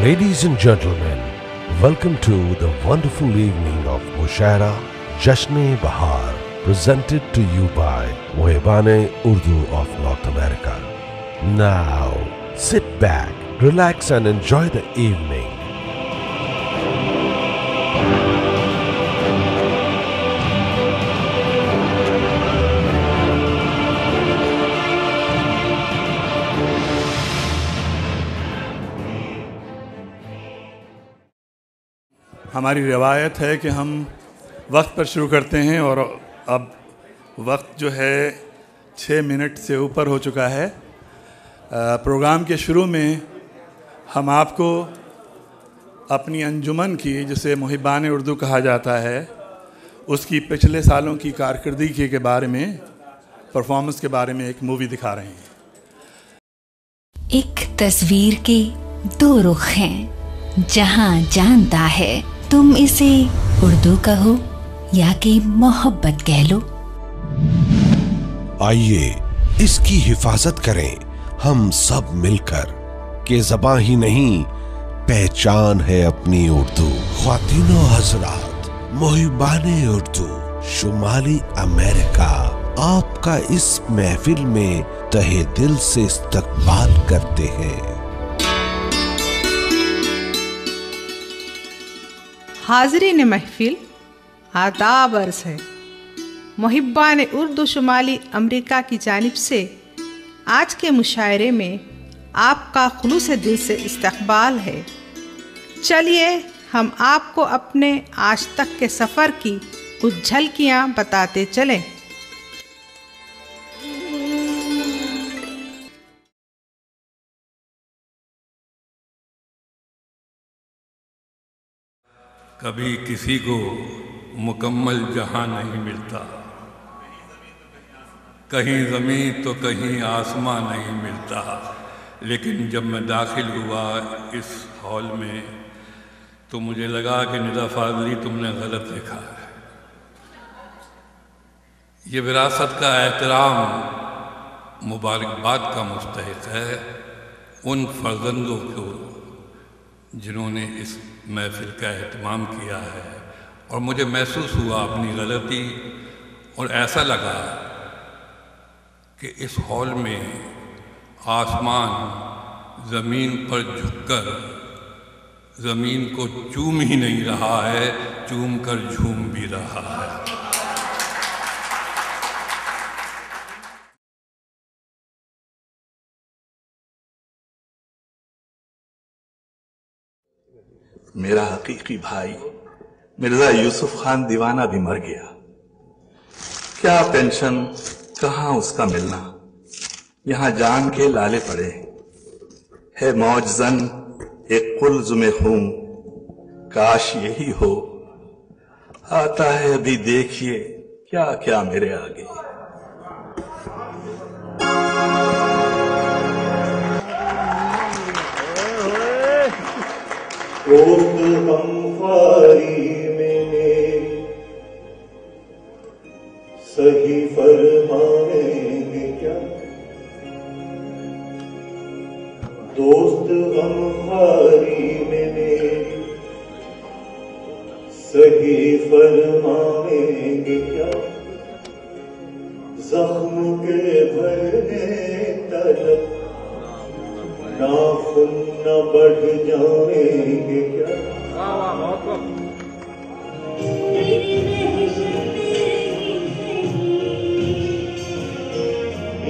Ladies and gentlemen, welcome to the wonderful evening of Mushaira Jashn-e-Bahar, presented to you by Mohibane Urdu of North America. Now, sit back, relax and enjoy the evening. हमारी रिवायत है कि हम वक्त पर शुरू करते हैं और अब वक्त जो है 6 मिनट से ऊपर हो चुका है। प्रोग्राम के शुरू में हम आपको अपनी अंजुमन की, जिसे मुहिबान उर्दू कहा जाता है, उसकी पिछले सालों की कारकर्दगी के बारे में, परफॉर्मेंस के बारे में एक मूवी दिखा रहे हैं। एक तस्वीर के 2 रुख हैं, जहां जानता है तुम इसे उर्दू कहो या कि मोहब्बत कह लो। आइए इसकी हिफाजत करें हम सब मिलकर, के ज़बां ही नहीं पहचान है अपनी उर्दू। ख्वातीनो हज़रात, मुहिबाने उर्दू शुमाली अमेरिका आपका इस महफिल में तहे दिल से इस्तकबाल करते हैं। हाज़रीन महफिल, आदाब अर्ज़ है। मुहिबान उर्दू शुमाली अमेरिका की जानिब से आज के मुशायरे में आपका खुलूस दिल से इस्तकबाल है। चलिए हम आपको अपने आज तक के सफ़र की कुछ झलकियाँ बताते चलें। कभी किसी को मुकम्मल जहां नहीं मिलता, कहीं ज़मीन तो कहीं आसमां नहीं मिलता। लेकिन जब मैं दाखिल हुआ इस हॉल में तो मुझे लगा कि निदा फाजली तुमने गलत लिखा है। ये विरासत का एहतराम मुबारकबाद का मुस्तहिक है उन फर्जंदों को जिन्होंने इस महफिल का एहतमाम किया है। और मुझे महसूस हुआ अपनी गलती, और ऐसा लगा कि इस हॉल में आसमान ज़मीन पर झुककर ज़मीन को चूम ही नहीं रहा है, चूम कर झूम भी रहा है। मेरा हकीकी भाई मिर्जा यूसुफ खान दीवाना भी मर गया। क्या पेंशन, कहाँ उसका मिलना। यहां जान के लाले पड़े है मौजजन एक कुल जुमे खूम। काश यही हो, आता है अभी देखिए क्या क्या मेरे आगे। दोस्त गमखारी में सही फरमाएंगे क्या। दोस्त गमखारी में सही फरमाएंगे क्या। जख्म के भरने तलक नाखून न बढ़ जाएंगे क्या।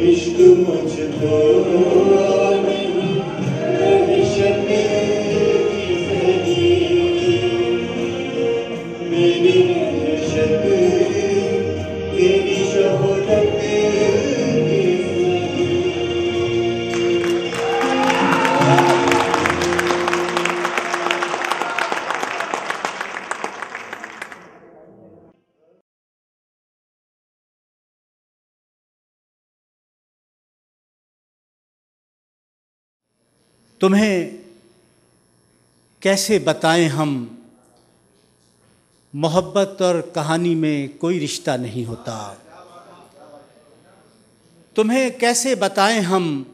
इश्क मुझको मेरी शोहरत तुम्हें कैसे बताएं हम, मोहब्बत और कहानी में कोई रिश्ता नहीं होता। तुम्हें कैसे बताएं हम,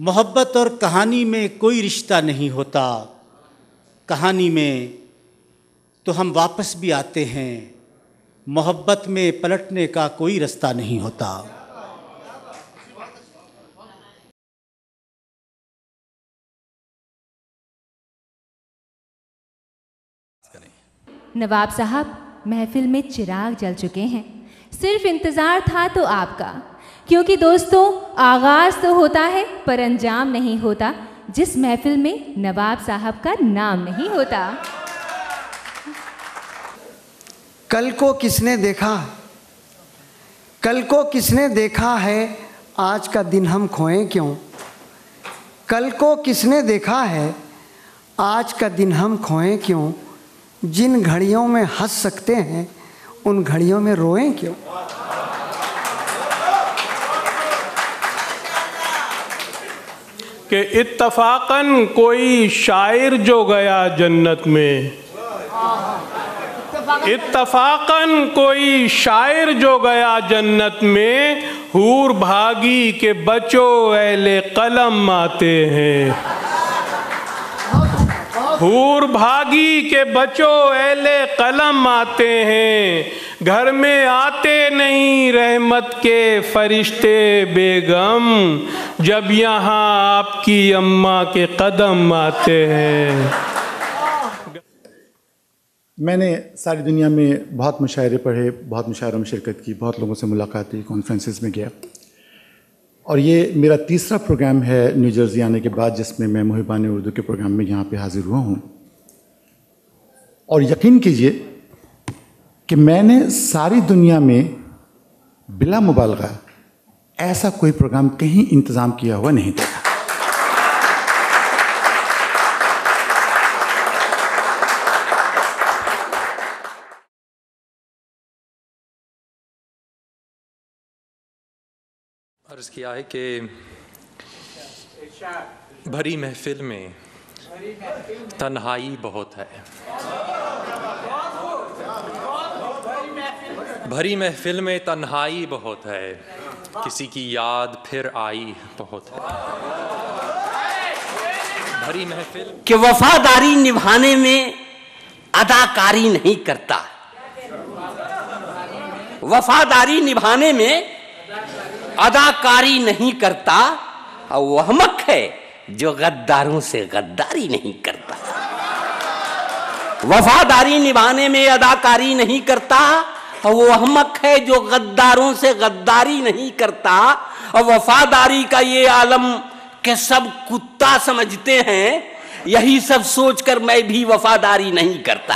मोहब्बत और कहानी में कोई रिश्ता नहीं होता। कहानी में तो हम वापस भी आते हैं, मोहब्बत में पलटने का कोई रास्ता नहीं होता। नवाब साहब, महफिल में चिराग जल चुके हैं, सिर्फ इंतज़ार था तो आपका, क्योंकि दोस्तों आगाज़ तो होता है पर अंजाम नहीं होता, जिस महफिल में नवाब साहब का नाम नहीं होता। कल को किसने देखा, कल को किसने देखा है, आज का दिन हम खोएं क्यों। कल को किसने देखा है, आज का दिन हम खोएं क्यों। जिन घड़ियों में हंस सकते हैं, उन घड़ियों में रोएं क्यों। कि इत्तफाकन कोई शायर जो गया जन्नत में, इत्तफाकन कोई शायर जो गया जन्नत में, हूर भागी के बचो एले कलम आते हैं। हूर भागी के बचो एले कलम आते हैं, घर में आते नहीं रहमत के फरिश्ते बेगम, जब यहाँ आपकी अम्मा के कदम आते हैं। मैंने सारी दुनिया में बहुत मुशायरे पढ़े, बहुत मुशायरों में शिरकत की, बहुत लोगों से मुलाकात की, कॉन्फ्रेंसेस में गया, और ये मेरा तीसरा प्रोग्राम है न्यू जर्सी आने के बाद जिसमें मैं मुहिबान उर्दू के प्रोग्राम में यहाँ पे हाजिर हुआ हूँ। और यकीन कीजिए कि मैंने सारी दुनिया में बिला मुबालगा ऐसा कोई प्रोग्राम कहीं इंतज़ाम किया हुआ नहीं देखा। अर्ज़ किया है कि भरी महफिल में तन्हाई बहुत है, भरी महफिल में तन्हाई बहुत है, किसी की याद फिर आई बहुत है। भरी महफिल कि वफादारी निभाने में अदाकारी नहीं करता, वफादारी निभाने में अदाकारी नहीं करता, और वह अहमक है जो गद्दारों से गद्दारी नहीं करता। वफादारी निभाने में अदाकारी नहीं करता, और वो अहमक है जो गद्दारों से गद्दारी नहीं करता। और वफादारी का ये आलम के सब कुत्ता समझते हैं, यही सब सोचकर मैं भी वफादारी नहीं करता।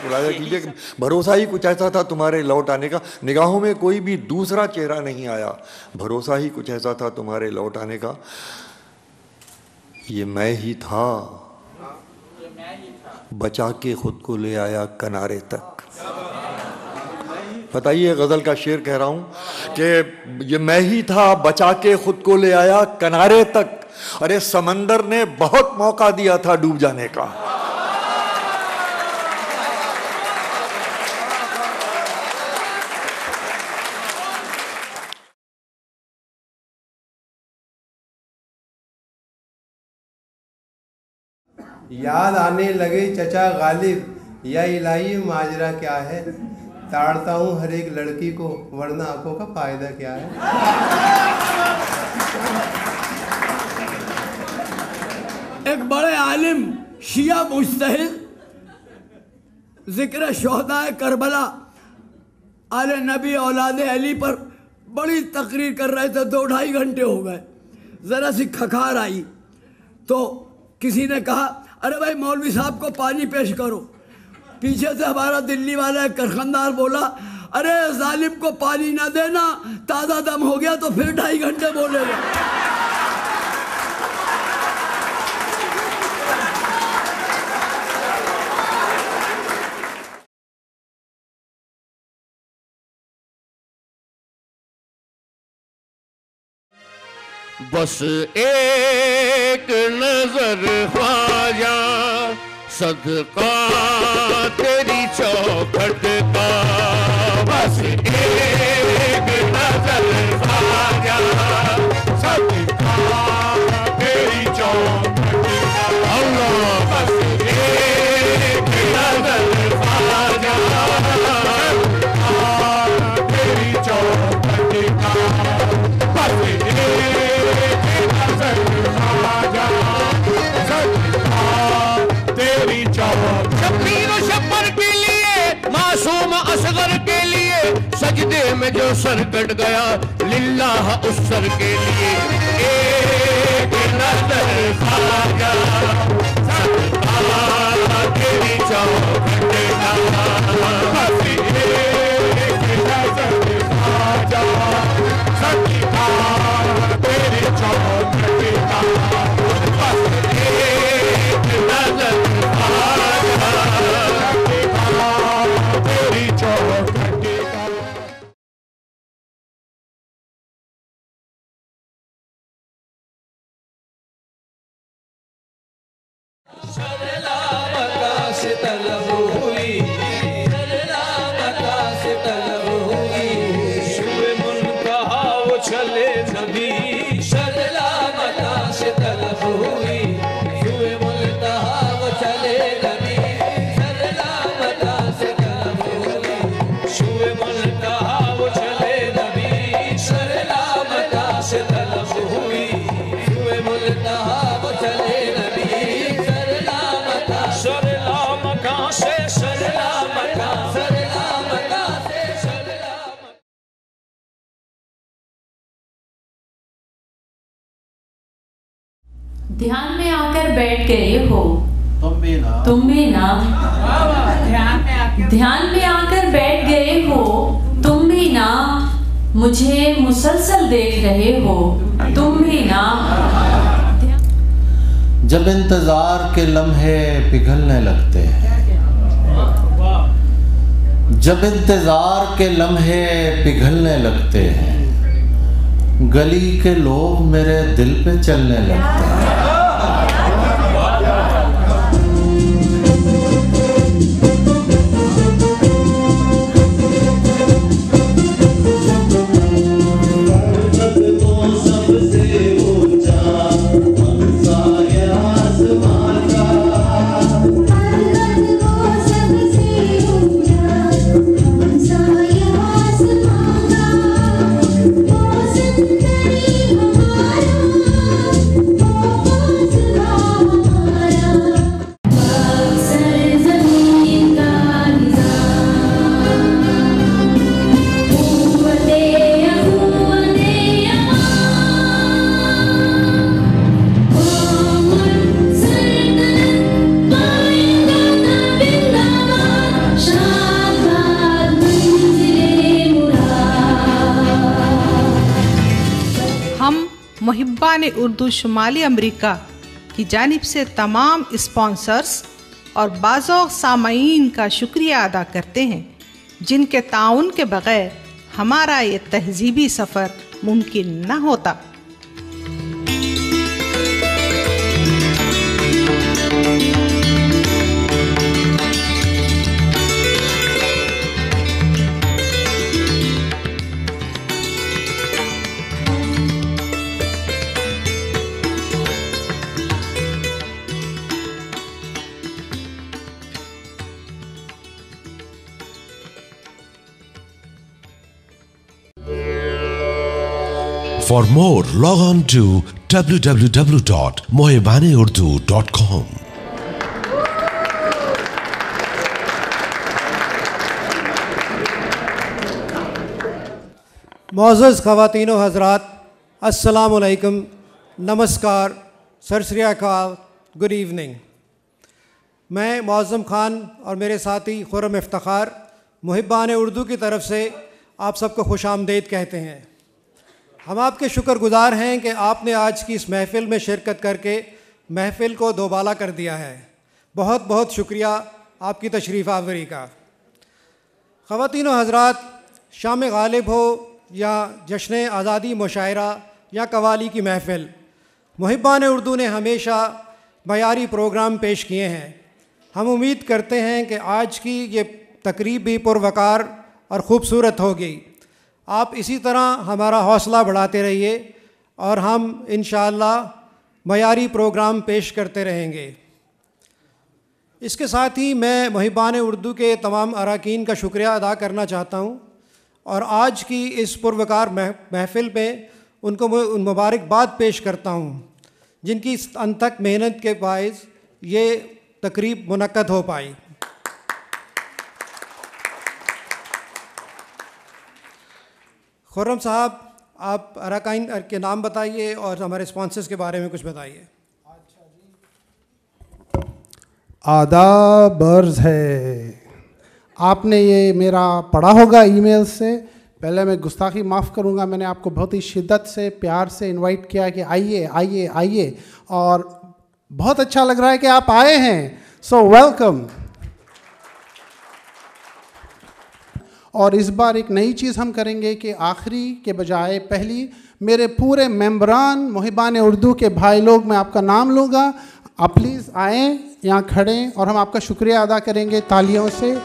मुलाजा कीजिए, भरोसा ही कुछ ऐसा था तुम्हारे लौट आने का, निगाहों में कोई भी दूसरा चेहरा नहीं आया, भरोसा ही कुछ ऐसा था तुम्हारे लौट आने का, ये मैं ही था, बचा के खुद को ले आया किनारे तक। बताइए, गजल का शेर कह रहा हूं कि ये मैं ही था, बचा के खुद को ले आया किनारे तक। अरे समंदर ने बहुत मौका दिया था डूब जाने का। याद आने लगे चचा गालिब, या इलाही माजरा क्या है, ताड़ता हूँ हर एक लड़की को, वरना आंखों का फायदा क्या है। एक बड़े आलिम शिया मुज्तहिद जिक्र शोहदा करबला आले नबी औलाद अली पर बड़ी तकरीर कर रहे थे, 2-2.5 घंटे हो गए, ज़रा सी खखार आई तो किसी ने कहा, अरे भाई मौलवी साहब को पानी पेश करो। पीछे से हमारा दिल्ली वाला एक करखनदार बोला, अरे जालिम को पानी ना देना, ताज़ा दम हो गया तो फिर 2.5 घंटे बोलेगा। बस एक नजर ख्वाजा, सदका तेरी चौखट का, बस एक नजर सजदे में जो सर कट गया लिल्लाह उस सर के लिए एक नजर ख्वाजा सदका तेरी चौखट का, बस एक नजर ख्वाजा सदका तेरी चौखट का, बस एक नजर ख्वाजा तेरी चौखट का। से तलब हुई, से तलब हुई, शुए मुनतहा वो चले नबी, शर्लामता से तलब हुई, शुए मुनतहा वो चले नबी, शर्लामता से तलब हुई, शुए मुनतहा वो चले नबी, शर्लामता से तलब हुई, शुए मुनतहा वो चले नबी, ध्यान में आकर बैठ गए हो तुम भी ना ध्यान में आकर बैठ गए हो तुम भी ना, मुझे मुसलसल देख रहे हो तुम भी ना। जब इंतजार के लम्हे पिघलने लगते हैं, जब इंतजार के लम्हे पिघलने लगते हैं, गली के लोग मेरे दिल पे चलने लगते हैं। मुहिब्बान उर्दू शुमाली अमेरिका की जानिब से तमाम स्पॉन्सर्स और बाज़ौक़ सामाईन का शुक्रिया अदा करते हैं, जिनके ताउन के बग़ैर हमारा ये तहज़ीबी सफ़र मुमकिन न होता। For more, log on to www.mohibaneurdu.com. मुअज़्ज़ज़ ख़वातीन व हज़रात, अस्सलामु अलैकुम, नमस्कार, सत श्री अकाल, गुड इवनिंग। मैं मुअज़्ज़म ख़ान और मेरे साथी खुर्रम इफ्तिख़ार मुहिब्बान उर्दू की तरफ से आप सबको खुश आमदीद कहते हैं। हम आपके शुक्रगुज़ार हैं कि आपने आज की इस महफ़िल में शिरकत करके महफ़िल को दोबाला कर दिया है। बहुत बहुत शुक्रिया आपकी तशरीफ़ आवरी का। ख़वातीन व हज़रात, शाम गालिब हो या जश्न आज़ादी मुशायरा या कवाली की महफ़िल, मुहिब्बान उर्दू ने हमेशा मयारी प्रोग्राम पेश किए हैं। हम उम्मीद करते हैं कि आज की ये तकरीब भी पुरवकार और ख़ूबसूरत होगी। आप इसी तरह हमारा हौसला बढ़ाते रहिए और हम इंशाअल्लाह मयारी प्रोग्राम पेश करते रहेंगे। इसके साथ ही मैं मुहिब्बान उर्दू के तमाम अरकान का शुक्रिया अदा करना चाहता हूँ और आज की इस पुरवकार महफ़िल में उनको मुबारकबाद पेश करता हूँ, जिनकी अनथक मेहनत के बायस ये तकरीब मुनक्कद हो पाई। खुर्रम साहब, आप अरकाइन के नाम बताइए और हमारे स्पॉन्सर्स के बारे में कुछ बताइए। आदाब अर्ज़ है, आपने ये मेरा पढ़ा होगा ईमेल से। पहले मैं गुस्ताखी माफ़ करूँगा, मैंने आपको बहुत ही शिद्दत से प्यार से इनवाइट किया कि आइए आइए आइए, और बहुत अच्छा लग रहा है कि आप आए हैं, सो वेलकम। और इस बार एक नई चीज़ हम करेंगे कि आखिरी के बजाय पहली मेरे पूरे मेंबरान मुहिबान उर्दू के भाई लोग, मैं आपका नाम लूँगा, आप प्लीज़ आएँ, यहाँ खड़े, और हम आपका शुक्रिया अदा करेंगे तालियों से।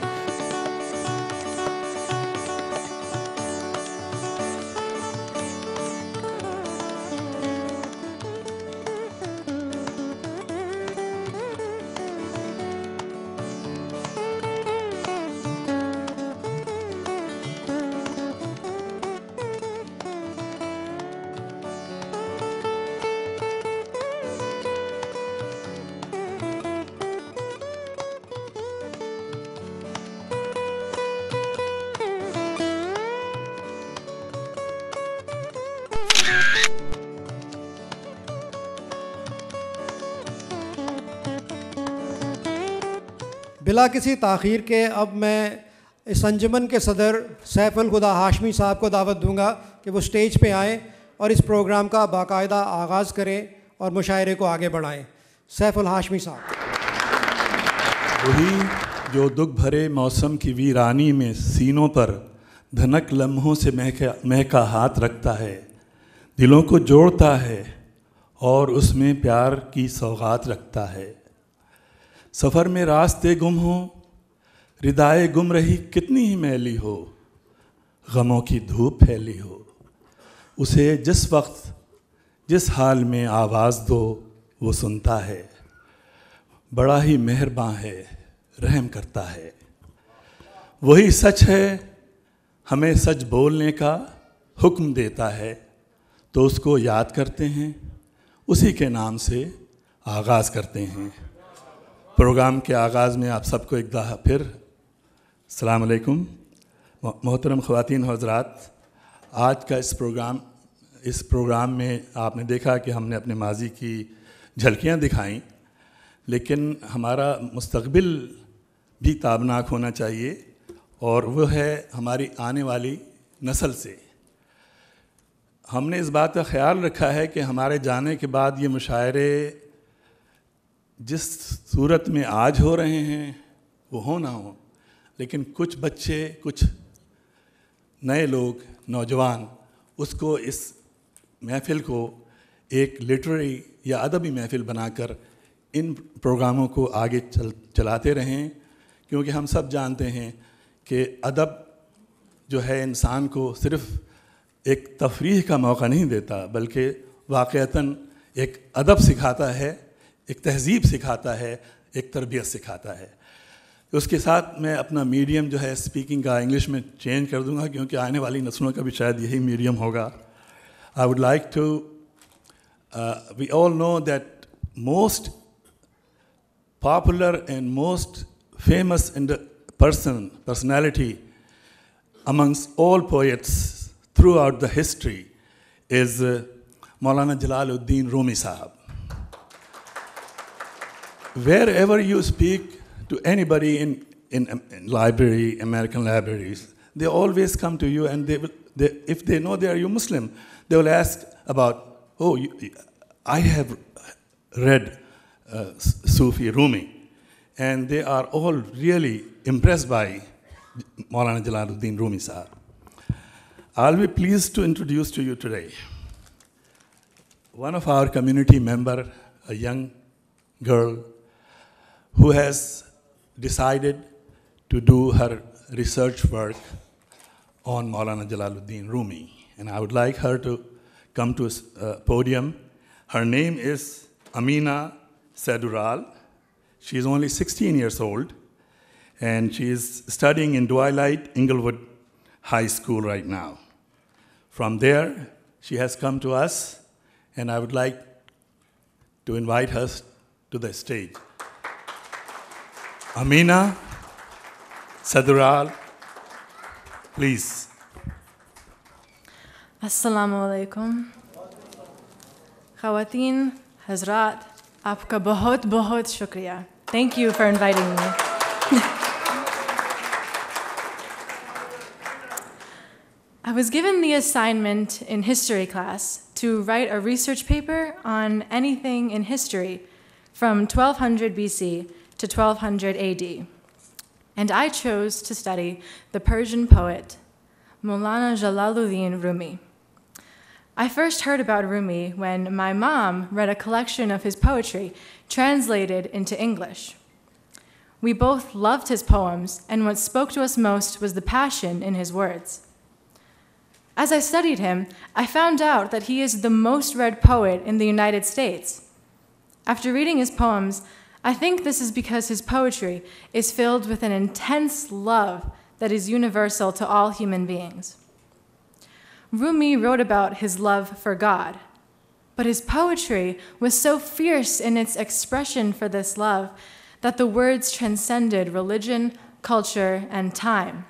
बिला किसी ताख़ीर के अब मैं इस अंजुमन के सदर सैफुल खुदा हाशमी साहब को दावत दूंगा कि वो स्टेज पे आएँ और इस प्रोग्राम का बाकायदा आगाज़ करें और मुशायरे को आगे बढ़ाएं। सैफुल हाशमी साहब। वही जो दुख भरे मौसम की वीरानी में सीनों पर धनक लम्हों से महका हाथ रखता है, दिलों को जोड़ता है और उसमें प्यार की सौगात रखता है। सफ़र में रास्ते गुम हो, रिदाए गुम रही कितनी ही मैली हो, गमों की धूप फैली हो, उसे जिस वक्त जिस हाल में आवाज़ दो वो सुनता है। बड़ा ही मेहरबान है, रहम करता है। वही सच है, हमें सच बोलने का हुक्म देता है, तो उसको याद करते हैं, उसी के नाम से आगाज़ करते हैं। प्रोग्राम के आगाज़ में आप सबको एक दफ़ा फिर अस्सलाम वालेकुम। मोहतरम ख़वातीन व हज़रात, आज का इस प्रोग्राम में आपने देखा कि हमने अपने माजी की झलकियाँ दिखाईं, लेकिन हमारा मुस्तक़बिल भी ताबनाक होना चाहिए, और वो है हमारी आने वाली नस्ल से। हमने इस बात का ख्याल रखा है कि हमारे जाने के बाद ये मुशायरे जिस सूरत में आज हो रहे हैं वो हो ना हो, लेकिन कुछ बच्चे, कुछ नए लोग, नौजवान उसको, इस महफ़िल को एक लिटरेरी या अदबी महफ़िल बनाकर इन प्रोग्रामों को आगे चलाते रहें, क्योंकि हम सब जानते हैं कि अदब जो है इंसान को सिर्फ़ एक तफरीह का मौका नहीं देता, बल्कि वाक़अतन एक अदब सिखाता है, एक तहज़ीब सिखाता है, एक तरबियत सिखाता है। उसके साथ मैं अपना मीडियम जो है स्पीकिंग का इंग्लिश में चेंज कर दूंगा, क्योंकि आने वाली नस्लों का भी शायद यही मीडियम होगा। I would like to, we all know that most popular and most famous personality amongst all poets throughout the history is Maulana Jalaluddin Rumi Sahab. Wherever you speak to anybody in library, American libraries, they always come to you, and if they know they are you Muslim, they will ask about, oh, I have read Sufi Rumi, and they are all really impressed by Maulana Jalaluddin Rumi Sahab. I'll be pleased to introduce to you today one of our community member, a young girl who has decided to do her research work on Maulana Jalaluddin Rumi. And I would like her to come to a podium. Her name is Amina Sadural. She is only 16 years old, and she is studying in Twilight Inglewood High School right now. From there, she has come to us, and I would like to invite her to the stage. Amina Sadural, please. अस्सलामु अलैकुम। ख़वातीन, हज़रात, आपका बहुत बहुत शुक्रिया। Thank you for inviting me. I was given the assignment in history class to write a research paper on anything in history from 1200 BC to 1200 AD. And I chose to study the Persian poet, Maulana Jalaluddin Rumi. I first heard about Rumi when my mom read a collection of his poetry translated into English. We both loved his poems, and what spoke to us most was the passion in his words. As I studied him, I found out that he is the most read poet in the United States. After reading his poems, I think this is because his poetry is filled with an intense love that is universal to all human beings. Rumi wrote about his love for God, but his poetry was so fierce in its expression for this love that the words transcended religion, culture, and time.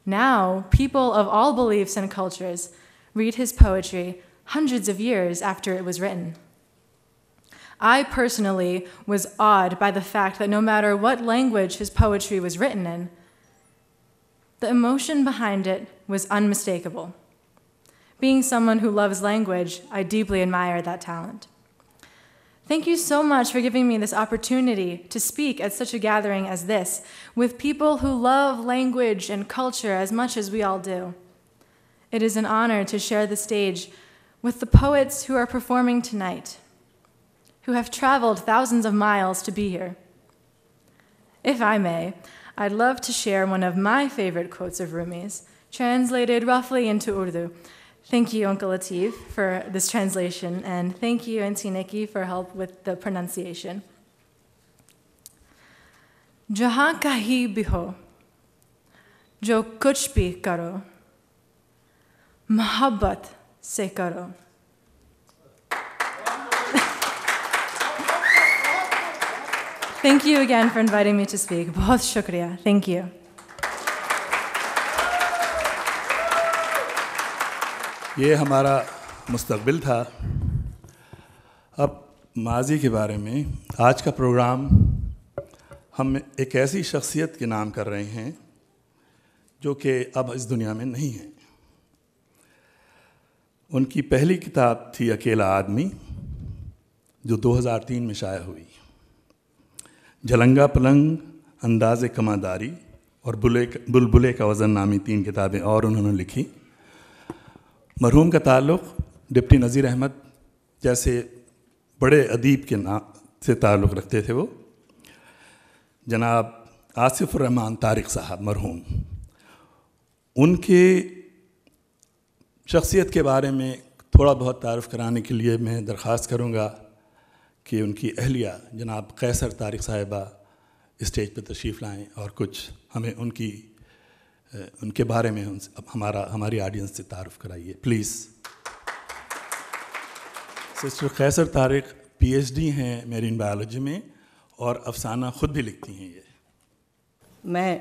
Now, people of all beliefs and cultures read his poetry hundreds of years after it was written. I personally was awed by the fact that no matter what language his poetry was written in, the emotion behind it was unmistakable. Being someone who loves language, I deeply admire that talent. Thank you so much for giving me this opportunity to speak at such a gathering as this, with people who love language and culture as much as we all do. It is an honor to share the stage with the poets who are performing tonight, who have traveled thousands of miles to be here. If I may, I'd love to share one of my favorite quotes of Rumi's, translated roughly into Urdu. Thank you, Uncle Latif, for this translation, and thank you, Auntie Nikki, for help with the pronunciation. Jahan kahi bhi ho, jo kuch bhi karo, mohabbat se karo. Thank you again for inviting me to speak. Bahut shukriya. Thank you. ये हमारा मुस्तकबिल था। अब माजी के बारे में आज का प्रोग्राम हम एक ऐसी शख्सियत के नाम कर रहे हैं जो कि अब इस दुनिया में नहीं है। उनकी पहली किताब थी अकेला आदमी, जो 2003 में शाया हुई। झलंगा पलंग, अंदाज़े कमादारी और बुलबुले का वज़न नामी 3 किताबें और उन्होंने लिखी। मरहूम का ताल्लुक़ डिप्टी नज़ीर अहमद जैसे बड़े अदीब के नाम से ताल्लुक़ रखते थे। वो जनाब आसिफ़ुर रहमान तारिक साहब मरहूम, उनके शख्सियत के बारे में थोड़ा बहुत तारुफ़ कराने के लिए मैं दरख्वास्त करूँगा कि उनकी अहलिया जनाब कैसर तारिक साहिबा स्टेज पर तशरीफ़ लाएँ और कुछ हमें उनके बारे में हमारी ऑडियंस से तारुफ़ कराइए please. Sister Qaiser Tariq PhD हैं मेरीन बायोलॉजी में और अफसाना ख़ुद भी लिखती हैं। ये मैं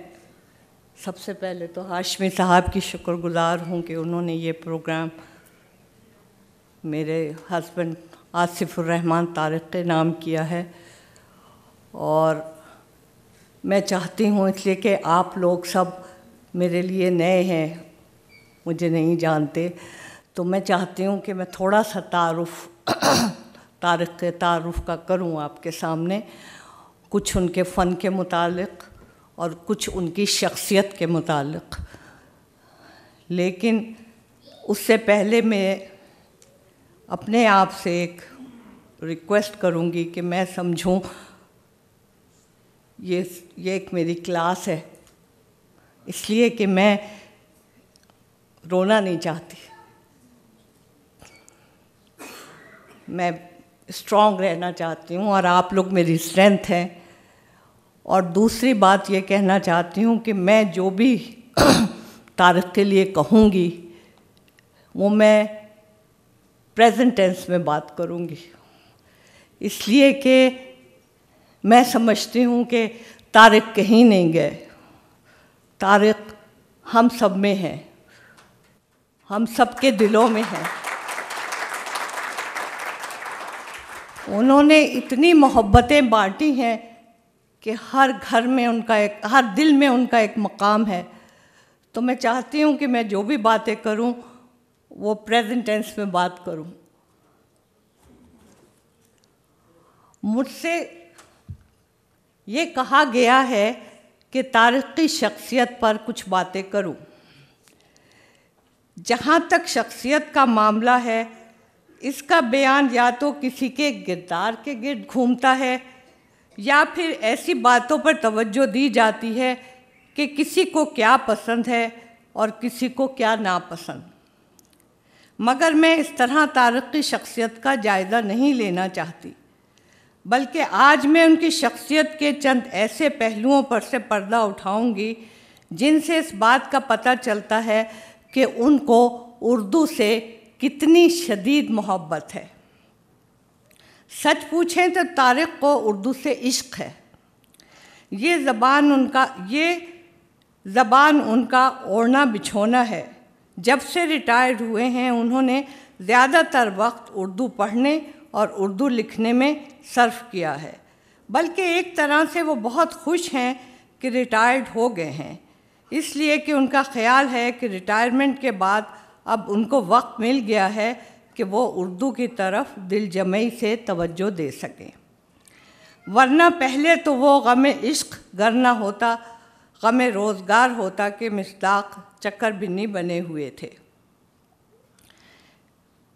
सबसे पहले तो हाशमी साहब की शुक्रगुज़ार हूँ कि उन्होंने ये प्रोग्राम मेरे हस्बैंड आसिफ़ुर रहमान तारिक के नाम किया है। और मैं चाहती हूँ इसलिए कि आप लोग सब मेरे लिए नए हैं, मुझे नहीं जानते, तो मैं चाहती हूँ कि मैं थोड़ा सा तारिक के तारुफ़ का करूँ आपके सामने, कुछ उनके फ़न के मुतालिक और कुछ उनकी शख्सियत के मुतालिक। लेकिन उससे पहले मैं अपने आप से एक रिक्वेस्ट करूँगी कि मैं समझूँ ये एक मेरी क्लास है, इसलिए कि मैं रोना नहीं चाहती, मैं स्ट्रॉन्ग रहना चाहती हूँ और आप लोग मेरी स्ट्रेंथ हैं। और दूसरी बात ये कहना चाहती हूँ कि मैं जो भी तारिक के लिए कहूँगी वो मैं प्रेजेंट टेंस में बात करूँगी, इसलिए कि मैं समझती हूँ कि तारिक कहीं नहीं गए, तारिक हम सब में हैं, हम सबके दिलों में है। उन्होंने इतनी मोहब्बतें बांटी हैं कि हर घर में उनका हर दिल में उनका एक मकाम है। तो मैं चाहती हूँ कि मैं जो भी बातें करूँ वो प्रेजेंट टेंस में बात करूँ। मुझसे ये कहा गया है कि तारिक की शख्सियत पर कुछ बातें करूं। जहाँ तक शख्सियत का मामला है, इसका बयान या तो किसी के किरदार के गिर्द घूमता है या फिर ऐसी बातों पर तवज्जो दी जाती है कि किसी को क्या पसंद है और किसी को क्या नापसंद। मगर मैं इस तरह तारिक की शख्सियत का जायज़ा नहीं लेना चाहती, बल्कि आज मैं उनकी शख्सियत के चंद ऐसे पहलुओं पर से पर्दा उठाऊंगी जिनसे इस बात का पता चलता है कि उनको उर्दू से कितनी शदीद मोहब्बत है। सच पूछें तो तारिक को उर्दू से इश्क है। ये ज़बान उनका ओढ़ना बिछोना है। जब से रिटायर्ड हुए हैं उन्होंने ज़्यादातर वक्त उर्दू पढ़ने और उर्दू लिखने में सर्फ किया है। बल्कि एक तरह से वो बहुत खुश हैं कि रिटायर्ड हो गए हैं, इसलिए कि उनका ख़्याल है कि रिटायरमेंट के बाद अब उनको वक्त मिल गया है कि वो उर्दू की तरफ दिलजमई से तवज्जो दे सकें। वरना पहले तो वो गम इश्क गरना होता, गम रोज़गार होता कि मिस्दाक चक्कर बिन्नी बने हुए थे।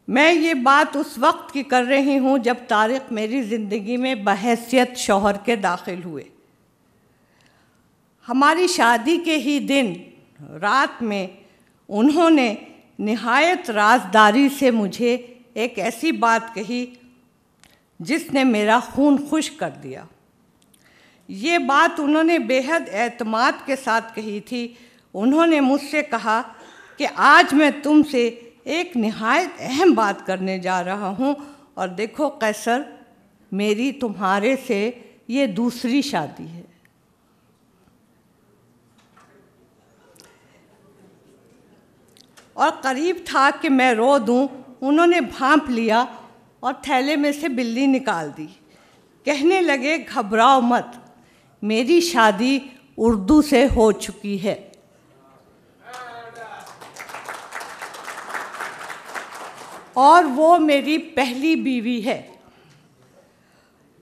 मैं ये बात उस वक्त की कर रही हूँ जब तारिक मेरी ज़िंदगी में बहैसियत शौहर के दाखिल हुए। हमारी शादी के ही दिन रात में उन्होंने निहायत राजदारी से मुझे एक ऐसी बात कही जिसने मेरा खून खुश कर दिया। ये बात उन्होंने बेहद एतमाद के साथ कही थी। उन्होंने मुझसे कहा कि आज मैं तुमसे एक निहायत अहम बात करने जा रहा हूँ और देखो कैसर, मेरी तुम्हारे से ये दूसरी शादी है। और करीब था कि मैं रो दूँ, उन्होंने भांप लिया और थैले में से बिल्ली निकाल दी। कहने लगे, घबराओ मत, मेरी शादी उर्दू से हो चुकी है। और वो मेरी पहली बीवी है।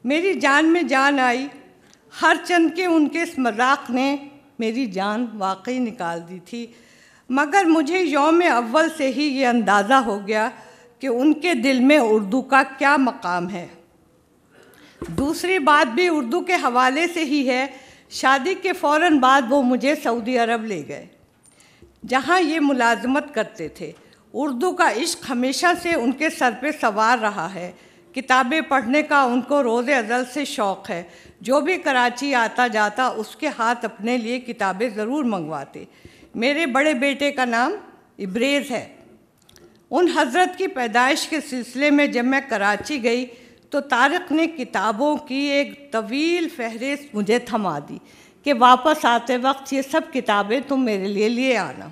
मेरी जान में जान आई। हर चंद के उनके इस मजाक ने मेरी जान वाकई निकाल दी थी। मगर मुझे यौम अव्वल से ही ये अंदाज़ा हो गया कि उनके दिल में उर्दू का क्या मकाम है। दूसरी बात भी उर्दू के हवाले से ही है। शादी के फ़ौरन बाद वो मुझे सऊदी अरब ले गए, जहाँ ये मुलाजमत करते थे। उर्दू का इश्क हमेशा से उनके सर पे सवार रहा है। किताबें पढ़ने का उनको रोज़ अज़ल से शौक़ है। जो भी कराची आता जाता उसके हाथ अपने लिए किताबें ज़रूर मंगवाते। मेरे बड़े बेटे का नाम इब्रेज़ है। उन हज़रत की पैदाइश के सिलसिले में जब मैं कराची गई तो तारिक ने किताबों की एक तवील फहरिस्त मुझे थमा दी कि वापस आते वक्त ये सब किताबें तुम मेरे लिए आना।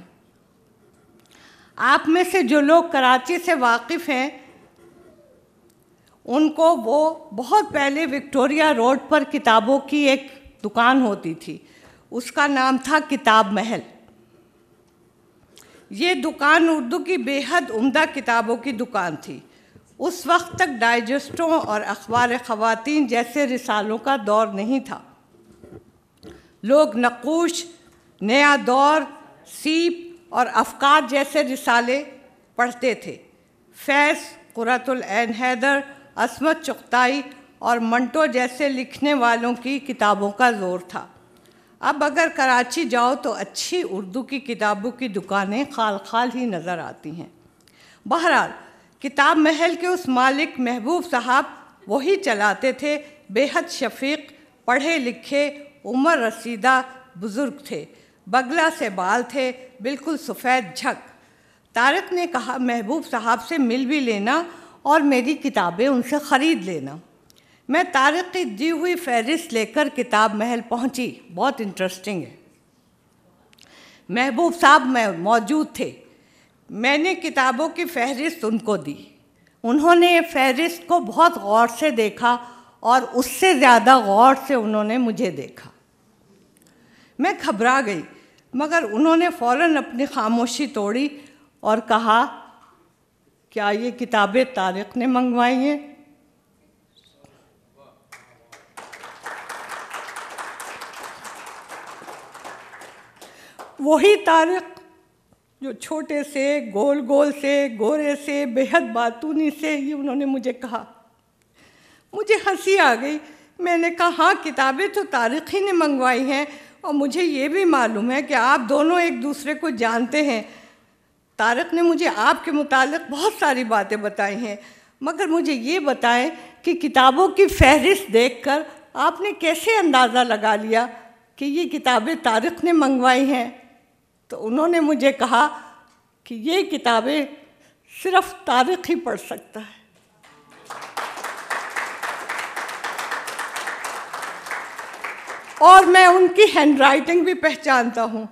आप में से जो लोग कराची से वाकिफ़ हैं उनको वो बहुत पहले विक्टोरिया रोड पर किताबों की एक दुकान होती थी, उसका नाम था किताब महल। ये दुकान उर्दू की बेहद उम्दा किताबों की दुकान थी। उस वक्त तक डाइजेस्टों और अखबार ख़वातीन जैसे रिसालों का दौर नहीं था। लोग नक़ूश, नया दौर, सीप और अफ़कार जैसे रिसाले पढ़ते थे। फैज़, क़ुर्रतुल ऐन हैदर, अस्मत चुग़ताई और मंटो जैसे लिखने वालों की किताबों का ज़ोर था। अब अगर कराची जाओ तो अच्छी उर्दू की किताबों की दुकानें खाल खाल ही नज़र आती हैं। बहरहाल किताब महल के उस मालिक महबूब साहब वही चलाते थे। बेहद शफ़ीक़, पढ़े लिखे, उम्र रसीदा बुज़ुर्ग थे। बगला से बाल थे, बिल्कुल सफ़ेद झक। तारिक ने कहा, महबूब साहब से मिल भी लेना और मेरी किताबें उनसे ख़रीद लेना। मैं तारिक की दी हुई फहरिस्त लेकर किताब महल पहुंची। बहुत इंटरेस्टिंग है। महबूब साहब मौजूद थे। मैंने किताबों की फहरिस्त उनको दी। उन्होंने फहरिस्त को बहुत गौर से देखा और उससे ज़्यादा गौर से उन्होंने मुझे देखा। मैं घबरा गई, मगर उन्होंने फ़ौरन अपनी खामोशी तोड़ी और कहा, क्या ये किताबें तारिक ने मंगवाई हैं? वही तारिक जो छोटे से, गोल गोल से, गोरे से, बेहद बातूनी से, ये उन्होंने मुझे कहा। मुझे हंसी आ गई। मैंने कहा, हाँ, किताबें तो तारिक ही ने मंगवाई हैं और मुझे ये भी मालूम है कि आप दोनों एक दूसरे को जानते हैं। तारिक ने मुझे आपके मुतालिक बहुत सारी बातें बताई हैं, मगर मुझे ये बताएं कि किताबों की फहरिस्त देखकर आपने कैसे अंदाज़ा लगा लिया कि ये किताबें तारिक ने मंगवाई हैं? तो उन्होंने मुझे कहा कि ये किताबें सिर्फ तारिक ही पढ़ सकता है। और मैं उनकी हैंडराइटिंग भी पहचानता हूँ।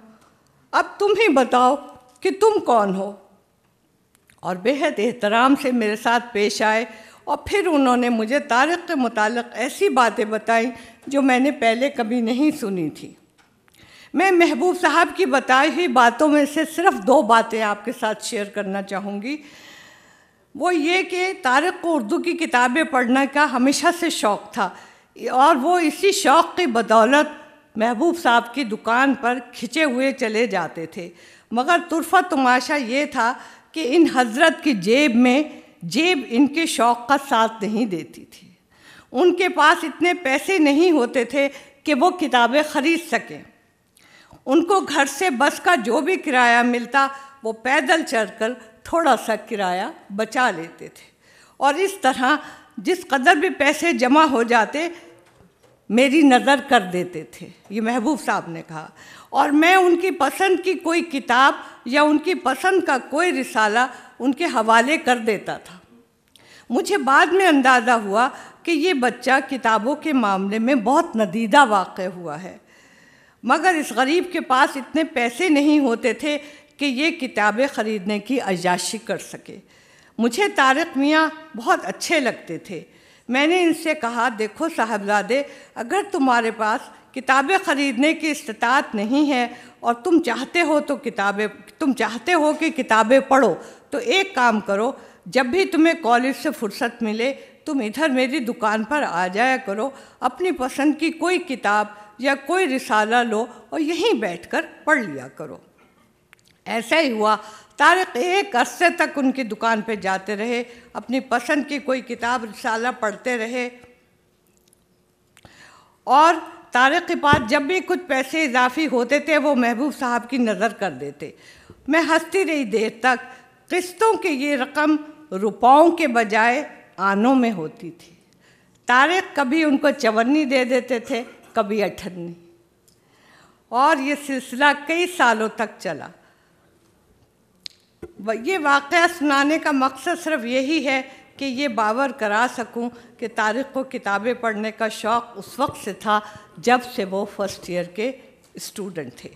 अब तुम ही बताओ कि तुम कौन हो? और बेहद एहतराम से मेरे साथ पेश आए और फिर उन्होंने मुझे तारिक के मुतालिक ऐसी बातें बताई जो मैंने पहले कभी नहीं सुनी थी। मैं महबूब साहब की बताई हुई बातों में से सिर्फ 2 बातें आपके साथ शेयर करना चाहूँगी। वो ये कि तारिक को उर्दू की किताबें पढ़ने का हमेशा से शौक़ था और वो इसी शौक़ की बदौलत महबूब साहब की दुकान पर खिंचे हुए चले जाते थे। मगर तुरफा तमाशा ये था कि इन हज़रत की जेब इनके शौक़ का साथ नहीं देती थी। उनके पास इतने पैसे नहीं होते थे कि वो किताबें ख़रीद सकें। उनको घर से बस का जो भी किराया मिलता वो पैदल चलकर थोड़ा सा किराया बचा लेते थे और इस तरह जिस कदर भी पैसे जमा हो जाते मेरी नज़र कर देते थे, ये महबूब साहब ने कहा। और मैं उनकी पसंद की कोई किताब या उनकी पसंद का कोई रिसाला उनके हवाले कर देता था। मुझे बाद में अंदाज़ा हुआ कि ये बच्चा किताबों के मामले में बहुत नदीदा वाक़ हुआ है, मगर इस गरीब के पास इतने पैसे नहीं होते थे कि ये किताबें ख़रीदने की अय्याशी कर सके। मुझे तारिक मियाँ बहुत अच्छे लगते थे। मैंने इनसे कहा, देखो साहबजादे, अगर तुम्हारे पास किताबें ख़रीदने की इस्तात नहीं है और तुम चाहते हो कि किताबें पढ़ो, तो एक काम करो, जब भी तुम्हें कॉलेज से फुर्सत मिले तुम इधर मेरी दुकान पर आ जाया करो, अपनी पसंद की कोई किताब या कोई रिसाला लो और यहीं बैठकर पढ़ लिया करो। ऐसा ही हुआ। तारिक एक अरसे तक उनकी दुकान पे जाते रहे, अपनी पसंद की कोई किताब रिसाला पढ़ते रहे और तारिक के पास जब भी कुछ पैसे इजाफी होते थे वो महबूब साहब की नज़र कर देते। मैं हंसती रही देर तक। किस्तों की ये रकम रुपयों के बजाय आनों में होती थी। तारिक कभी उनको चवन्नी दे देते थे, कभी 58, और ये सिलसिला कई सालों तक चला। ये वाक़या सुनाने का मकसद सिर्फ यही है कि ये बावर करा सकूं कि तारिक को किताबें पढ़ने का शौक़ उस वक्त से था जब से वो फर्स्ट ईयर के स्टूडेंट थे।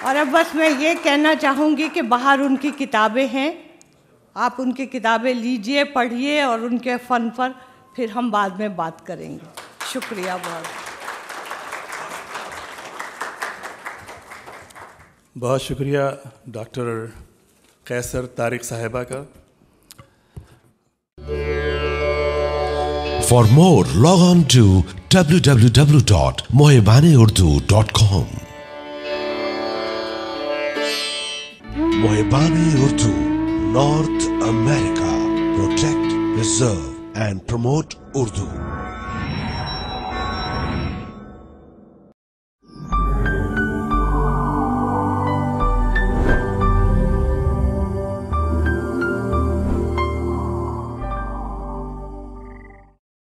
और अब बस मैं ये कहना चाहूँगी कि बाहर उनकी किताबें हैं, आप उनकी किताबें लीजिए, पढ़िए और उनके फ़न पर फिर हम बाद में बात करेंगे। शुक्रिया बहुत शुक्रिया डॉक्टर कैसर तारिक साहिबा का। For more, log on to www.mohibaneurdu.com. Mohibane Urdu, North America. Protect, preserve and promote Urdu.